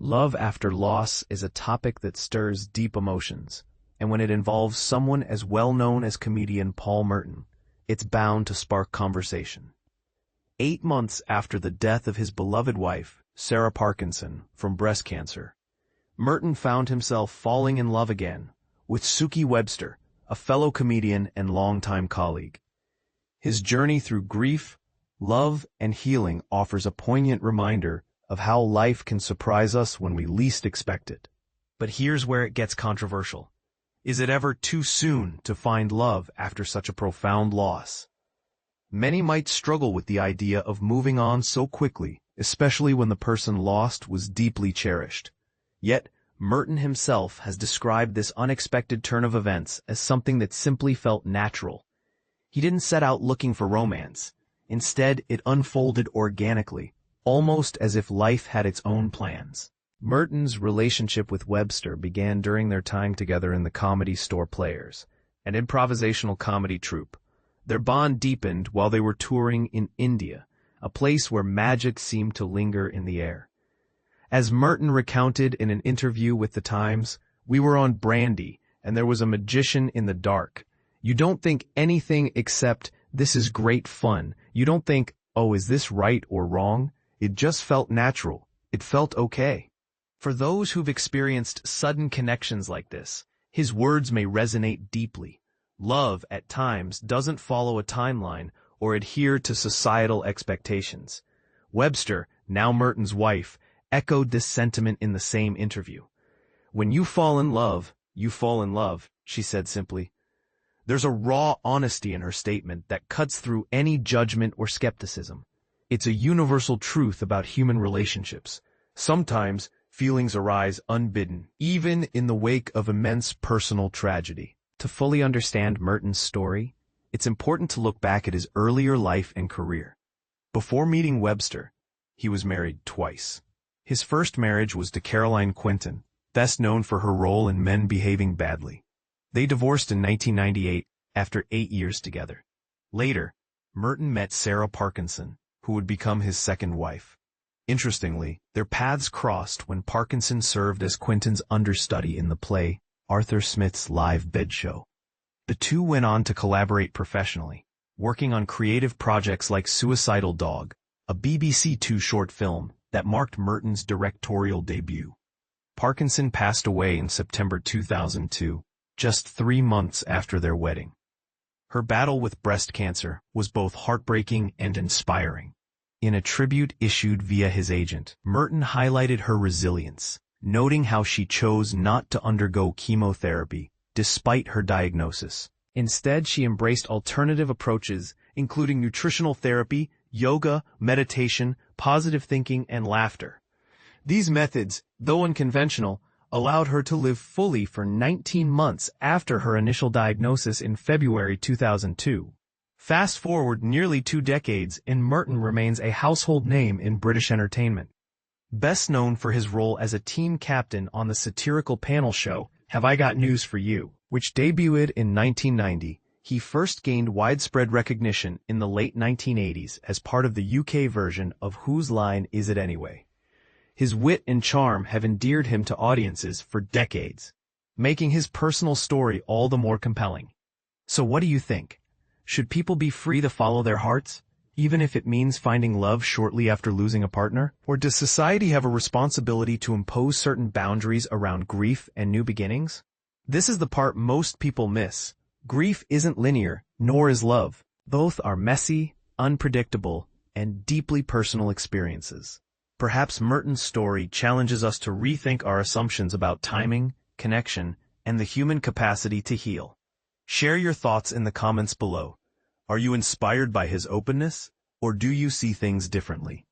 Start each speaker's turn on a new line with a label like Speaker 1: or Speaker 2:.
Speaker 1: Love after loss is a topic that stirs deep emotions, and when it involves someone as well-known as comedian Paul Merton, it's bound to spark conversation. 8 months after the death of his beloved wife, Sarah Parkinson, from breast cancer, Merton found himself falling in love again with Suki Webster, a fellow comedian and longtime colleague. His journey through grief, love, and healing offers a poignant reminder of how life can surprise us when we least expect it. But here's where it gets controversial. Is it ever too soon to find love after such a profound loss? Many might struggle with the idea of moving on so quickly, especially when the person lost was deeply cherished. Yet, Merton himself has described this unexpected turn of events as something that simply felt natural. He didn't set out looking for romance. Instead, it unfolded organically, almost as if life had its own plans. Merton's relationship with Webster began during their time together in the Comedy Store Players, an improvisational comedy troupe. Their bond deepened while they were touring in India, a place where magic seemed to linger in the air. As Merton recounted in an interview with The Times, "We were on brandy, and there was a magician in the dark. You don't think anything except, this is great fun. You don't think, oh, is this right or wrong? It just felt natural. It felt okay." For those who've experienced sudden connections like this, his words may resonate deeply. Love, at times, doesn't follow a timeline or adhere to societal expectations. Webster, now Merton's wife, echoed this sentiment in the same interview. "When you fall in love, you fall in love," she said simply. There's a raw honesty in her statement that cuts through any judgment or skepticism. It's a universal truth about human relationships. Sometimes, feelings arise unbidden, even in the wake of immense personal tragedy. To fully understand Merton's story, it's important to look back at his earlier life and career. Before meeting Webster, he was married twice. His first marriage was to Caroline Quinton, best known for her role in Men Behaving Badly. They divorced in 1998 after 8 years together. Later, Merton met Sarah Parkinson, who would become his second wife. Interestingly, their paths crossed when Parkinson served as Quinton's understudy in the play Arthur Smith's Live Bed Show. The two went on to collaborate professionally, working on creative projects like Suicidal Dog, a BBC Two short film that marked Merton's directorial debut. Parkinson passed away in September 2002, just 3 months after their wedding. Her battle with breast cancer was both heartbreaking and inspiring. In a tribute issued via his agent, Merton highlighted her resilience, noting how she chose not to undergo chemotherapy despite her diagnosis. Instead, she embraced alternative approaches, including nutritional therapy, yoga, meditation, positive thinking, and laughter. These methods, though unconventional, allowed her to live fully for 19 months after her initial diagnosis in February 2002. Fast forward nearly 2 decades, and Merton remains a household name in British entertainment. Best known for his role as a team captain on the satirical panel show Have I Got News for You, which debuted in 1990, he first gained widespread recognition in the late 1980s as part of the UK version of Whose Line Is It Anyway? His wit and charm have endeared him to audiences for decades, making his personal story all the more compelling. So what do you think? Should people be free to follow their hearts, even if it means finding love shortly after losing a partner? Or does society have a responsibility to impose certain boundaries around grief and new beginnings? This is the part most people miss. Grief isn't linear, nor is love. Both are messy, unpredictable, and deeply personal experiences. Perhaps Merton's story challenges us to rethink our assumptions about timing, connection, and the human capacity to heal. Share your thoughts in the comments below. Are you inspired by his openness, or do you see things differently?